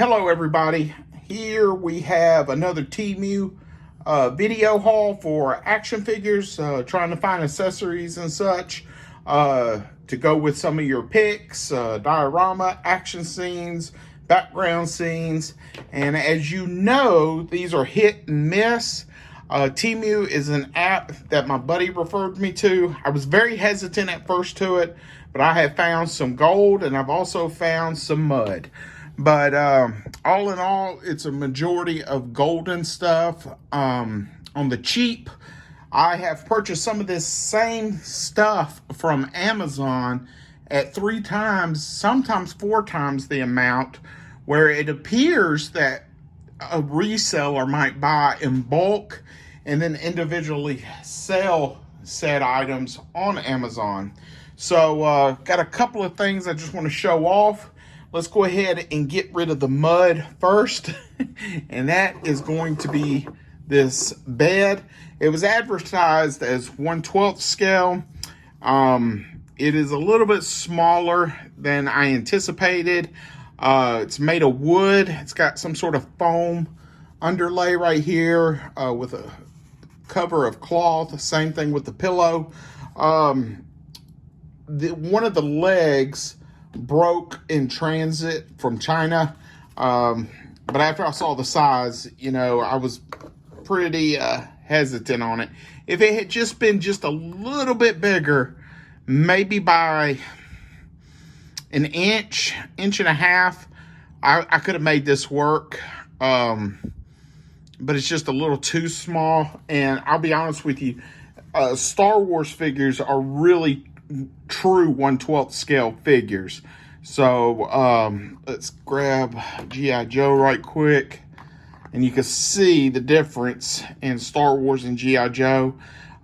Hello everybody, here we have another Temu video haul for action figures, trying to find accessories and such to go with some of your picks, diorama, action scenes, background scenes, and as you know, these are hit and miss. Temu is an app that my buddy referred me to. I was very hesitant at first to it, but I have found some gold and I've also found some mud. But all in all, it's a majority of golden stuff on the cheap. I have purchased some of this same stuff from Amazon at 3 times, sometimes 4 times the amount, where it appears that a reseller might buy in bulk and then individually sell said items on Amazon. So got a couple of things I just want to show off. Let's go ahead and get rid of the mud first. And that is going to be this bed. It was advertised as 1/12 scale. It is a little bit smaller than I anticipated. It's made of wood. It's got some sort of foam underlay right here with a cover of cloth. Same thing with the pillow. One of the legs broke in transit from China, but after I saw the size, you know, I was pretty hesitant on it. If it had just been just a little bit bigger, maybe by an inch and a half, I could have made this work, but it's just a little too small. And I'll be honest with you, Star Wars figures are really true 1/12 scale figures. So let's grab G.I. Joe right quick, and you can see the difference in Star Wars and G.I. Joe.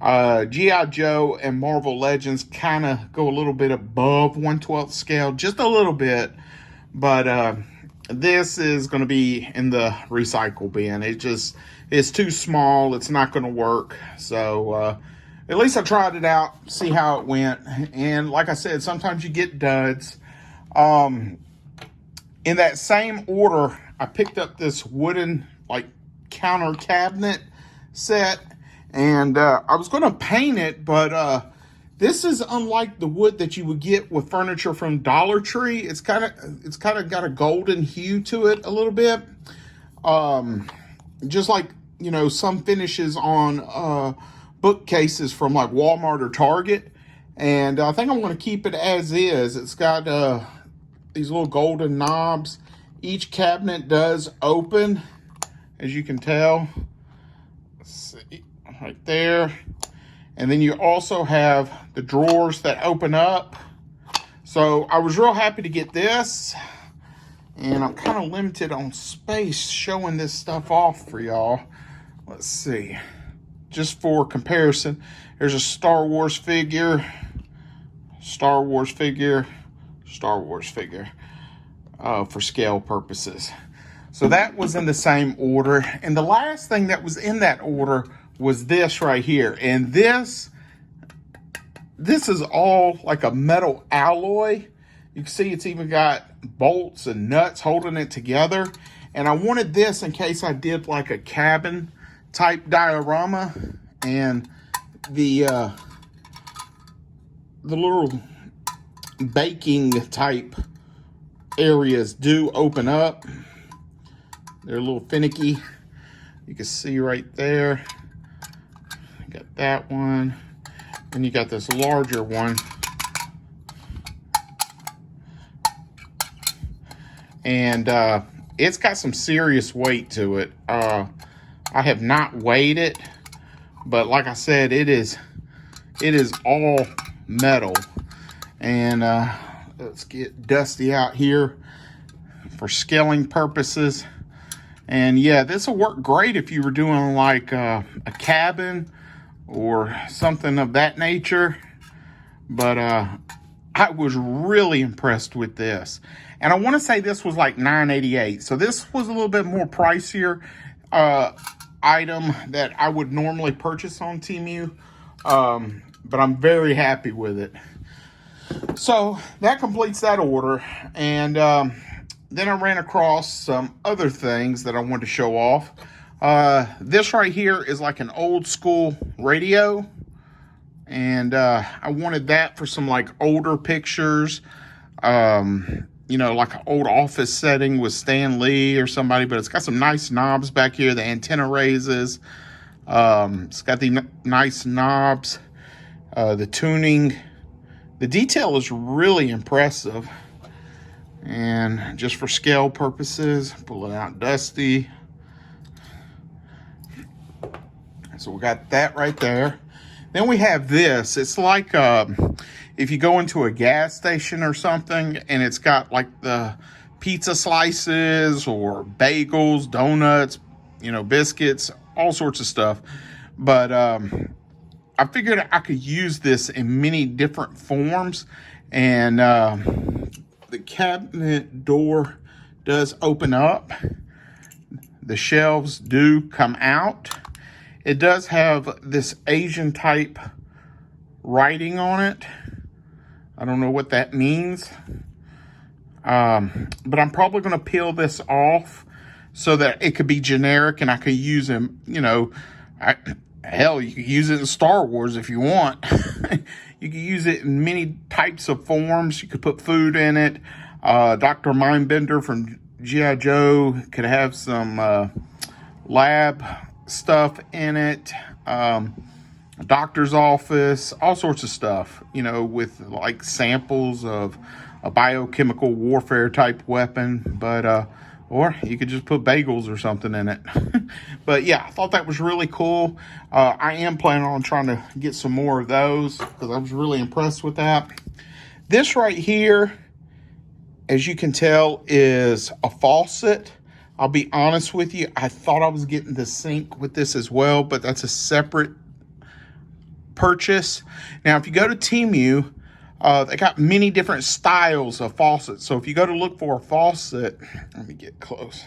G.I. Joe and Marvel Legends kind of go a little bit above 1/12 scale, just a little bit, but this is going to be in the recycle bin. It's too small. It's not going to work. So at least I tried it out, see how it went. And like I said, sometimes you get duds. In that same order, I picked up this wooden like counter cabinet set, and I was going to paint it, but this is unlike the wood that you would get with furniture from Dollar Tree. It's kind of got a golden hue to it a little bit, just like, you know, some finishes on bookcases from like Walmart or Target. And I think I'm going to keep it as is. It's got these little golden knobs. Each cabinet does open, as you can tell. Let's see, right there. And then you also have the drawers that open up. So I was real happy to get this. And I'm kind of limited on space showing this stuff off for y'all. Let's see. Just for comparison, there's a Star Wars figure, Star Wars figure, Star Wars figure, for scale purposes. So that was in the same order. And the last thing that was in that order was this right here. And this is all like a metal alloy. You can see it's even got bolts and nuts holding it together. And I wanted this in case I did like a cabin type diorama, and the little baking type areas do open up. They're a little finicky. You can see right there. You got that one, and you got this larger one. And it's got some serious weight to it. I have not weighed it, but like I said, it is all metal. And let's get Dusty out here for scaling purposes. And yeah, this will work great if you were doing like a cabin or something of that nature. But I was really impressed with this. And I want to say this was like $9.88. So this was a little bit more pricier item that I would normally purchase on Temu. But I'm very happy with it. So that completes that order. And then I ran across some other things that I wanted to show off. This right here is like an old school radio. And I wanted that for some like older pictures. You know, like an old office setting with Stan Lee or somebody. But it's got some nice knobs back here. The antenna raises. It's got the nice knobs. The tuning. The detail is really impressive. And just for scale purposes, pull it out dusty. So we got that right there. Then we have this. It's like if you go into a gas station or something and it's got like the pizza slices or bagels, donuts, you know, biscuits, all sorts of stuff. But I figured I could use this in many different forms. And the cabinet door does open up. The shelves do come out. It does have this Asian type writing on it. I don't know what that means. But I'm probably going to peel this off so that it could be generic and I could use them, you know, hell, you could use it in Star Wars if you want. You could use it in many types of forms. You could put food in it. Dr. Mindbender from G.I. Joe could have some lab stuff in it. Doctor's office, all sorts of stuff, you know, with like samples of a biochemical warfare type weapon. But or you could just put bagels or something in it. But yeah, I thought that was really cool. I am planning on trying to get some more of those because I was really impressed with that. This right here, as you can tell, is a faucet. I'll be honest with you, I thought I was getting the sink with this as well, but that's a separate purchase. Now, if you go to Temu, they got many different styles of faucets. So if you go to look for a faucet, let me get close.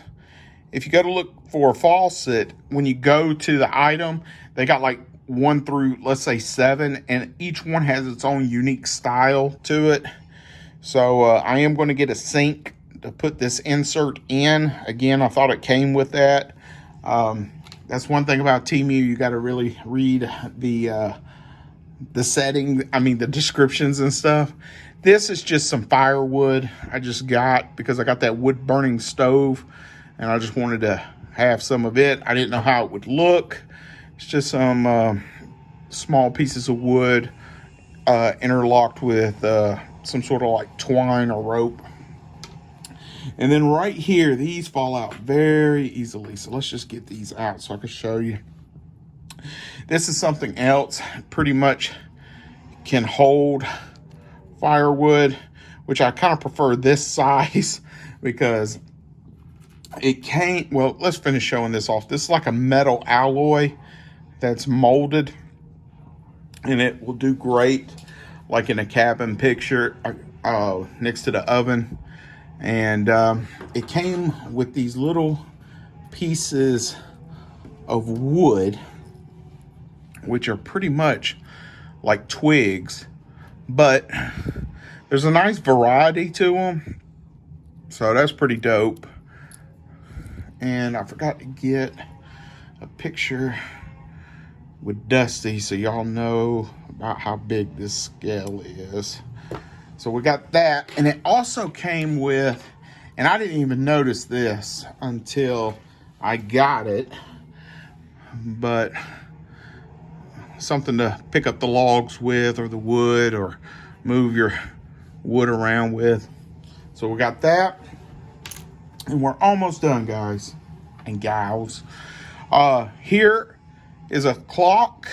If you go to look for a faucet, when you go to the item, they got like 1 through, let's say 7, and each one has its own unique style to it. So I am going to get a sink to put this insert in. Again, I thought it came with that. That's one thing about Temu. You got to really read the setting, I mean the descriptions and stuff. This is just some firewood I just got because I got that wood burning stove and I just wanted to have some of it. I didn't know how it would look. It's just some small pieces of wood interlocked with some sort of like twine or rope. And then right here, these fall out very easily. So let's just get these out so I can show you. This is something else, pretty much can hold firewood, which I kind of prefer this size because it can't, well, let's finish showing this off. This is like a metal alloy that's molded and it will do great like in a cabin picture next to the oven. And it came with these little pieces of wood, which are pretty much like twigs, but there's a nice variety to them. So that's pretty dope. And I forgot to get a picture with Dusty so y'all know about how big this scale is. So we got that, and it also came with, and I didn't even notice this until I got it, but something to pick up the logs with or the wood or move your wood around with. So we got that, and we're almost done, guys and gals. Here is a clock,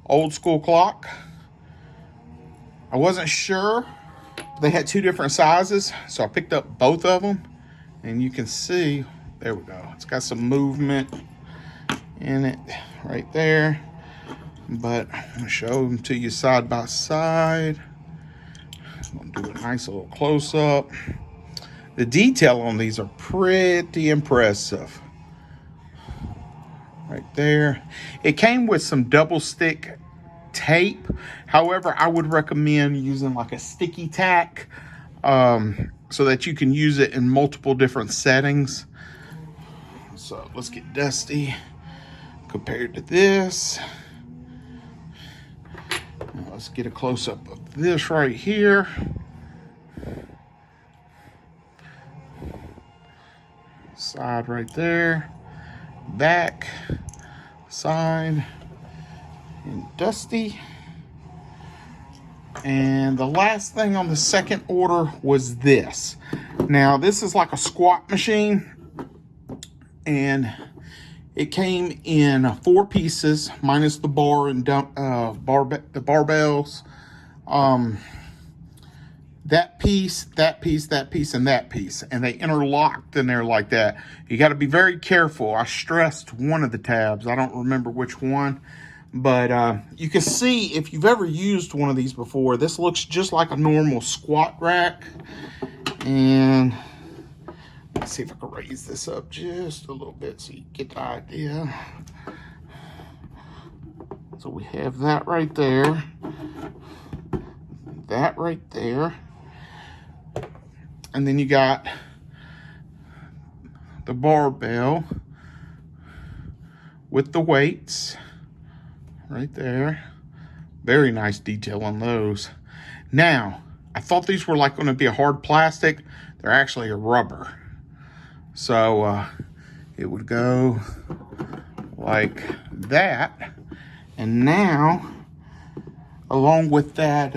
old school clock. I wasn't sure. They had 2 different sizes, so I picked up both of them. And you can see, there we go. It's got some movement in it right there. But I'm going to show them to you side by side. I'm going to do a nice little close-up. The detail on these are pretty impressive. Right there. It came with some double stick tape. However, I would recommend using like a sticky tack so that you can use it in multiple different settings. So let's get Dusty compared to this. Now let's get a close-up of this right here. Side right there, back, side, and Dusty. And the last thing on the second order was this. Now this is like a squat machine, and it came in 4 pieces minus the bar and the barbells. That piece, that piece, that piece, and that piece. And they interlocked in there like that. You got to be very careful. I stressed one of the tabs. I don't remember which one. But you can see, if you've ever used one of these before, this looks just like a normal squat rack. And let's see if I can raise this up just a little bit so you get the idea. So we have that right there. That right there. And then you got the barbell with the weights right there. Very nice detail on those. Now, I thought these were like going to be a hard plastic. They're actually a rubber. So it would go like that. And now, along with that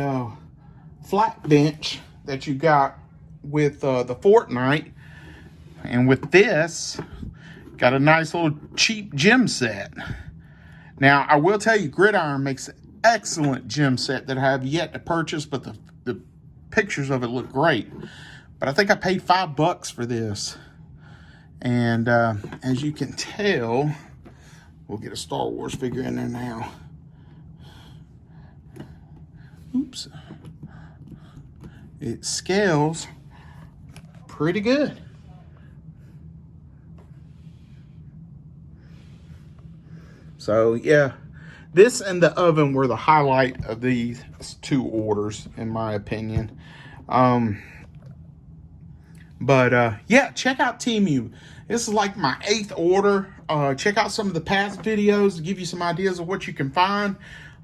flat bench that you got with the Fortnite, and with this, got a nice little cheap gym set. Now, I will tell you, Gridiron makes an excellent gym set that I have yet to purchase, but the pictures of it look great. But I think I paid $5 for this. And as you can tell, we'll get a Star Wars figure in there now. Oops. It scales pretty good. So yeah, this and the oven were the highlight of these 2 orders, in my opinion. Yeah, check out Temu. This is like my 8th order. Check out some of the past videos to give you some ideas of what you can find.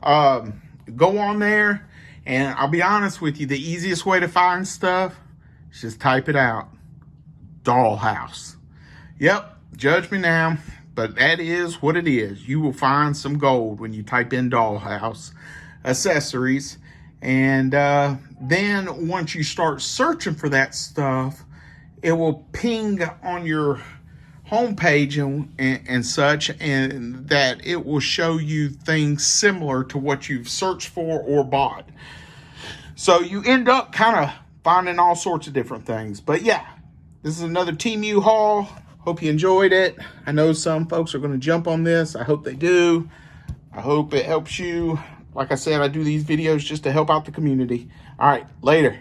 Go on there, and I'll be honest with you, the easiest way to find stuff is just type it out. Dollhouse. Yep, judge me now, but that is what it is. You will find some gold when you type in dollhouse accessories. And then once you start searching for that stuff, it will ping on your homepage and such, and that it will show you things similar to what you've searched for or bought. So you end up kind of finding all sorts of different things. But yeah, this is another Temu haul. Hope you enjoyed it. I know some folks are going to jump on this. I hope they do. I hope it helps you. Like I said, I do these videos just to help out the community. All right, later.